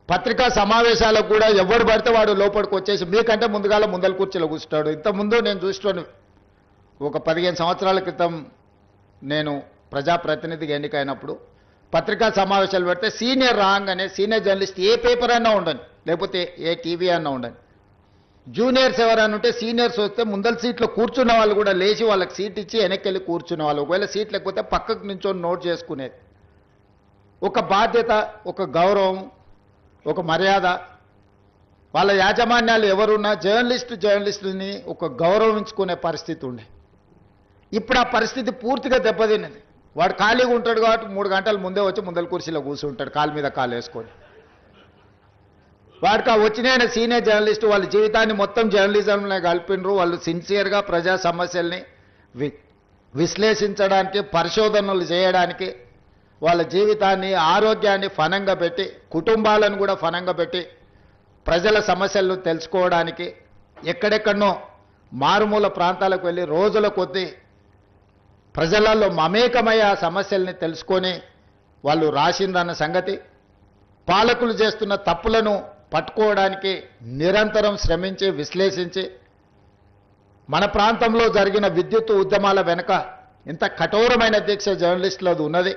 పత్రికా సమావేశాలకు కూడా ఎవడు పడితే వాడు లోపలికి వచ్చేసి మీకంటే ముందల కుర్చీలో కూర్చుంటాడు. ఇంతకుముందు నేను చూస్తున్నాను, ఒక 15 సంవత్సరాల క్రితం నేను ప్రజాప్రతినిధిగా ఎన్నికైనప్పుడు పత్రికా సమావేశాలు పెడితే సీనియర్ రాగానే సీనియర్ జర్నలిస్ట్ ఏ పేపర్ అన్నా ఉండని, లేకపోతే ఏ టీవీ అన్నా ఉండని, జూనియర్స్ ఎవరైనా ఉంటే సీనియర్స్ వస్తే ముందల సీట్లో కూర్చున్న వాళ్ళు కూడా లేచి వాళ్ళకి సీట్ ఇచ్చి వెనక్కి వెళ్ళి కూర్చునే వాళ్ళు. ఒకవేళ సీట్ లేకపోతే పక్కకు నుంచొని నోట్ చేసుకునేది. ఒక బాధ్యత, ఒక గౌరవం, ఒక మర్యాద. వాళ్ళ యాజమాన్యాలు ఎవరున్నా జర్నలిస్టుని ఒక గౌరవించుకునే పరిస్థితి ఉండే. ఇప్పుడు ఆ పరిస్థితి పూర్తిగా దెబ్బతిన్నది. వాడు ఖాళీగా ఉంటాడు కాబట్టి 3 గంటల ముందే వచ్చి ముందల కుర్చీలో కూర్చుంటాడు, కాలు మీద కాలు వేసుకొని. వాడికి ఆ వచ్చిన సీనియర్ జర్నలిస్టు వాళ్ళ జీవితాన్ని మొత్తం జర్నలిజంలో కలిపినరు. వాళ్ళు సిన్సియర్గా ప్రజా సమస్యల్ని విశ్లేషించడానికి, పరిశోధనలు చేయడానికి, వాళ్ళ జీవితాన్ని, ఆరోగ్యాన్ని ఫనంగా పెట్టి, కుటుంబాలను కూడా ఫనంగా పెట్టి ప్రజల సమస్యలను తెలుసుకోవడానికి ఎక్కడెక్కడనో మారుమూల ప్రాంతాలకు వెళ్ళి రోజుల కొద్దీ ప్రజలలో మమేకమై ఆ సమస్యల్ని తెలుసుకొని వాళ్ళు రాసిందన్న సంగతి, పాలకులు చేస్తున్న తప్పులను పట్టుకోవడానికి నిరంతరం శ్రమించి విశ్లేషించి, మన ప్రాంతంలో జరిగిన విద్యుత్ ఉద్యమాల వెనుక ఇంత కఠోరమైన దీక్ష జర్నలిస్టులది ఉన్నది.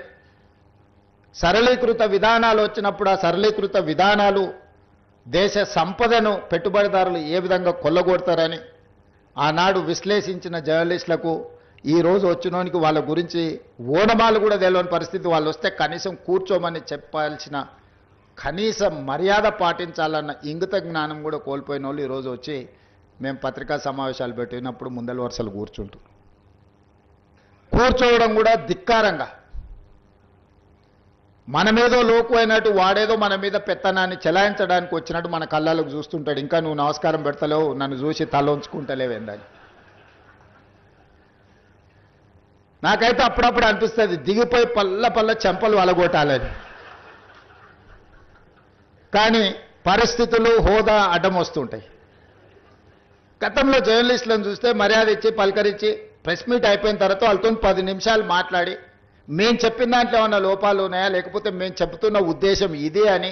సరళీకృత విధానాలు వచ్చినప్పుడు ఆ సరళీకృత విధానాలు దేశ సంపదను పెట్టుబడిదారులు ఏ విధంగా కొల్లగొడతారని ఆనాడు విశ్లేషించిన జర్నలిస్టులకు ఈరోజు వచ్చినోనికి వాళ్ళ గురించి ఓనమాలు కూడా తెలియని పరిస్థితి. వాళ్ళు వస్తే కనీసం కూర్చోమని చెప్పాల్సిన కనీస మర్యాద పాటించాలన్న ఇంగిత జ్ఞానం కూడా కోల్పోయిన వాళ్ళు ఈరోజు వచ్చి మేము పత్రికా సమావేశాలు పెట్టినప్పుడు ముందల వరుసలు కూర్చోవడం కూడా ధిక్కారంగా, మన మీదో లోకు అయినట్టు వాడేదో మన మీద పెత్తనాన్ని చెలాయించడానికి వచ్చినట్టు మన కళ్ళకు చూస్తుంటాడు. ఇంకా నువ్వు నమస్కారం పెడతలేవు, నన్ను చూసి తల ఉంచుకుంటలేవేందని. నాకైతే అప్పుడప్పుడు అనిపిస్తుంది దిగిపోయి పల్ల చెంపలు వలగొట్టాలని. కానీ పరిస్థితులు, హోదా అడ్డం వస్తుంటాయి. గతంలో జర్నలిస్టులను చూస్తే మర్యాద ఇచ్చి పలకరించి ప్రెస్ మీట్ అయిపోయిన తర్వాత వాళ్ళతో 10 నిమిషాలు మాట్లాడి మేము చెప్పిన దాంట్లో ఏమన్నా లోపాలు ఉన్నాయా, లేకపోతే మేము చెబుతున్న ఉద్దేశం ఇదే అని